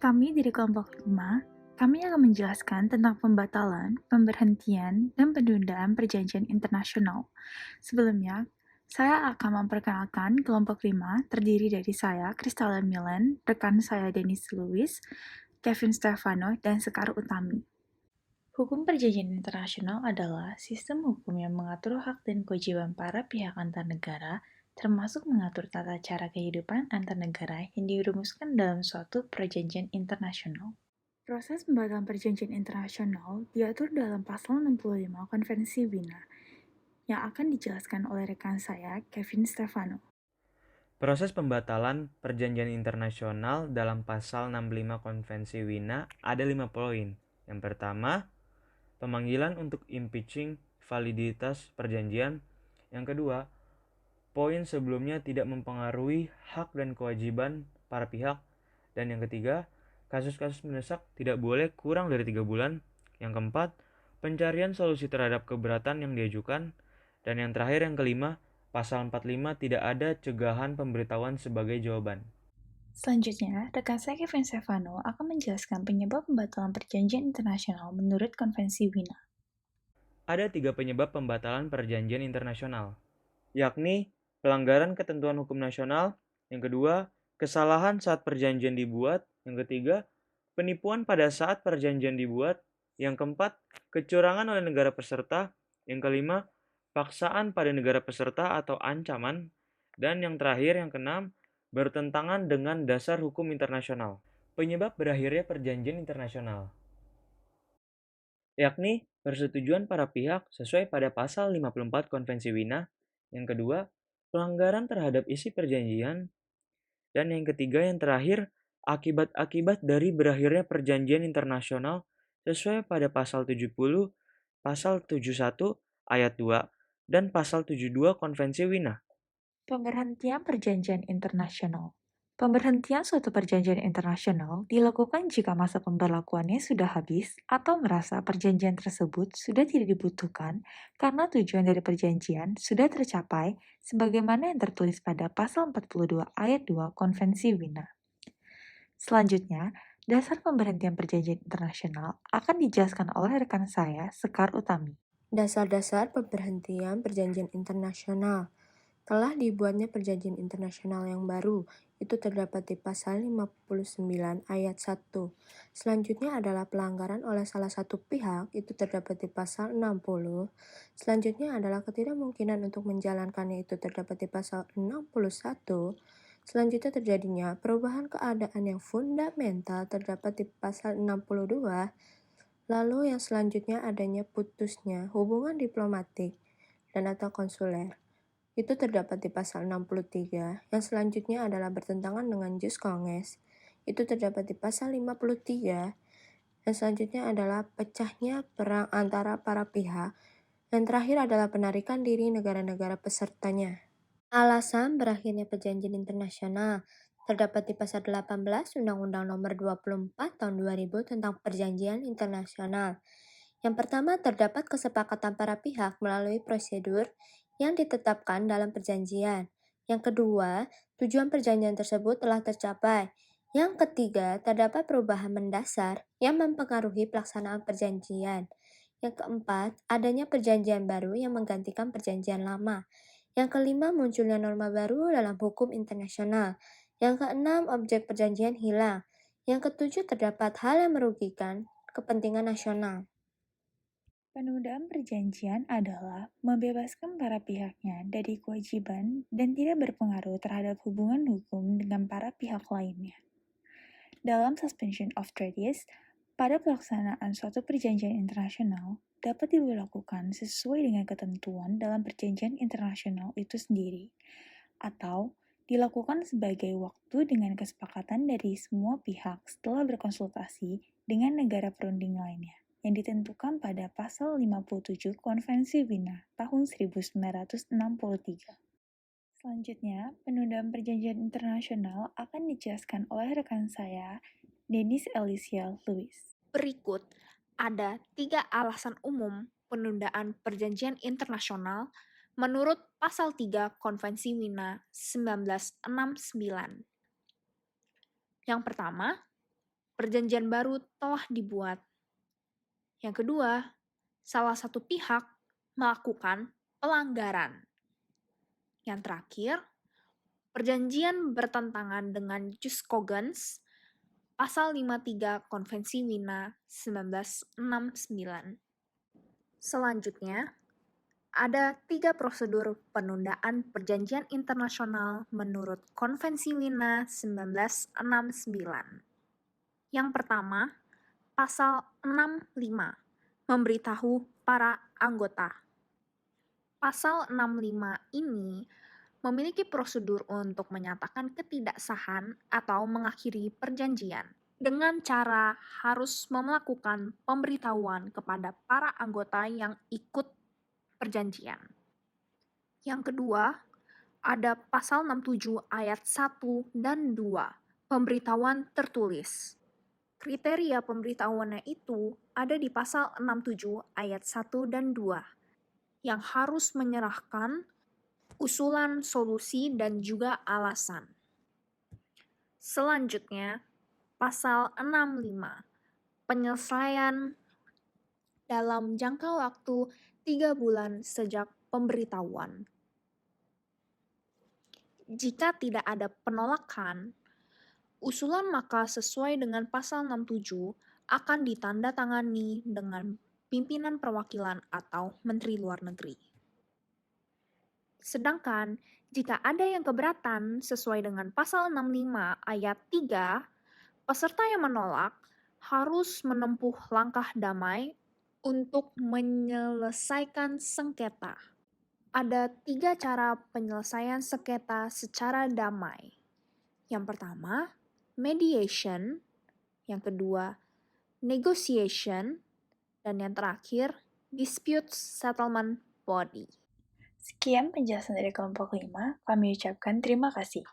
Kami dari kelompok 5, kami akan menjelaskan tentang pembatalan, pemberhentian, dan penundaan perjanjian internasional. Sebelumnya, saya akan memperkenalkan kelompok 5 terdiri dari saya, Kristalla Milen, rekan saya Dennis Lewis, Kevin Stefano, dan Sekar Utami. Hukum perjanjian internasional adalah sistem hukum yang mengatur hak dan kewajiban para pihak antar negara, termasuk mengatur tata cara kehidupan antar negara yang dirumuskan dalam suatu perjanjian internasional. Proses pembatalan perjanjian internasional diatur dalam pasal 65 Konvensi Wina, yang akan dijelaskan oleh rekan saya, Kevin Stefano. Proses pembatalan perjanjian internasional dalam pasal 65 Konvensi Wina ada 5 poin. Yang pertama, pemanggilan untuk impeaching validitas perjanjian. Yang kedua, poin sebelumnya tidak mempengaruhi hak dan kewajiban para pihak. Dan yang ketiga, kasus-kasus mendesak tidak boleh kurang dari 3 bulan. Yang keempat, pencarian solusi terhadap keberatan yang diajukan. Dan yang terakhir, yang kelima, Pasal 45 tidak ada cegahan pemberitahuan sebagai jawaban. Selanjutnya, rekan saya Kevin Stefano akan menjelaskan penyebab pembatalan perjanjian internasional menurut Konvensi Wina. Ada 3 penyebab pembatalan perjanjian internasional, yakni pelanggaran ketentuan hukum nasional, yang kedua, kesalahan saat perjanjian dibuat, yang ketiga, penipuan pada saat perjanjian dibuat, yang keempat, kecurangan oleh negara peserta, yang kelima, paksaan pada negara peserta atau ancaman, dan yang terakhir, yang keenam, bertentangan dengan dasar hukum internasional. Penyebab berakhirnya perjanjian internasional, yakni persetujuan para pihak sesuai pada pasal 54 Konvensi Wina, yang kedua, pelanggaran terhadap isi perjanjian, dan yang ketiga yang terakhir, akibat-akibat dari berakhirnya perjanjian internasional sesuai pada pasal 70, pasal 71 ayat 2, dan pasal 72 Konvensi Wina. Pemberhentian perjanjian internasional. Pemberhentian suatu perjanjian internasional dilakukan jika masa pemberlakuannya sudah habis atau merasa perjanjian tersebut sudah tidak dibutuhkan karena tujuan dari perjanjian sudah tercapai sebagaimana yang tertulis pada pasal 42 ayat 2 Konvensi Wina. Selanjutnya, dasar pemberhentian perjanjian internasional akan dijelaskan oleh rekan saya, Sekar Utami. Dasar-dasar pemberhentian perjanjian internasional. Telah dibuatnya perjanjian internasional yang baru, itu terdapat di pasal 59 ayat 1. Selanjutnya adalah pelanggaran oleh salah satu pihak, itu terdapat di pasal 60. Selanjutnya adalah ketidakmungkinan untuk menjalankannya, itu terdapat di pasal 61. Selanjutnya terjadinya perubahan keadaan yang fundamental, terdapat di pasal 62. Lalu yang selanjutnya adanya putusnya hubungan diplomatik dan atau konsuler. Itu terdapat di pasal 63. Yang selanjutnya adalah bertentangan dengan jus cogens. Itu terdapat di pasal 53. Yang selanjutnya adalah pecahnya perang antara para pihak. Dan terakhir adalah penarikan diri negara-negara pesertanya. Alasan berakhirnya perjanjian internasional terdapat di pasal 18 Undang-Undang Nomor 24 Tahun 2000 tentang Perjanjian Internasional. Yang pertama, terdapat kesepakatan para pihak melalui prosedur yang ditetapkan dalam perjanjian. Yang kedua, tujuan perjanjian tersebut telah tercapai. Yang ketiga, terdapat perubahan mendasar yang mempengaruhi pelaksanaan perjanjian. Yang keempat, adanya perjanjian baru yang menggantikan perjanjian lama. Yang kelima, munculnya norma baru dalam hukum internasional. Yang keenam, objek perjanjian hilang. Yang ketujuh, terdapat hal yang merugikan kepentingan nasional. Penundaan perjanjian adalah membebaskan para pihaknya dari kewajiban dan tidak berpengaruh terhadap hubungan hukum dengan para pihak lainnya. Dalam suspension of treaties, pada pelaksanaan suatu perjanjian internasional dapat dilakukan sesuai dengan ketentuan dalam perjanjian internasional itu sendiri, atau dilakukan sebagai waktu dengan kesepakatan dari semua pihak setelah berkonsultasi dengan negara perunding lainnya yang ditentukan pada pasal 57 Konvensi Wina tahun 1963. Selanjutnya, penundaan perjanjian internasional akan dijelaskan oleh rekan saya, Dennis Alicia Lewis. Berikut ada 3 alasan umum penundaan perjanjian internasional menurut Pasal 3 Konvensi Wina 1969. Yang pertama, perjanjian baru telah dibuat. Yang kedua, salah satu pihak melakukan pelanggaran. Yang terakhir, perjanjian bertentangan dengan Jus Cogens, Pasal 53 Konvensi Wina 1969. Selanjutnya, ada 3 prosedur penundaan perjanjian internasional menurut Konvensi Wina 1969. Yang pertama, Pasal 65, memberitahu para anggota. Pasal 65 ini memiliki prosedur untuk menyatakan ketidaksahan atau mengakhiri perjanjian dengan cara harus melakukan pemberitahuan kepada para anggota yang ikut perjanjian. Yang kedua, ada pasal 67 ayat 1 dan 2, pemberitahuan tertulis. Kriteria pemberitahuannya itu ada di pasal 67 ayat 1 dan 2, yang harus menyerahkan usulan, solusi, dan juga alasan. Selanjutnya, pasal 65, penyelesaian dalam jangka waktu 3 bulan sejak pemberitahuan. Jika tidak ada penolakan, usulan maka sesuai dengan pasal 67 akan ditandatangani dengan pimpinan perwakilan atau Menteri Luar Negeri. Sedangkan jika ada yang keberatan sesuai dengan pasal 65 ayat 3, peserta yang menolak harus menempuh langkah damai untuk menyelesaikan sengketa. Ada 3 cara penyelesaian sengketa secara damai. Yang pertama, mediation. Yang kedua, negotiation. Dan yang terakhir, dispute settlement body. Sekian penjelasan dari kelompok 5, kami ucapkan terima kasih.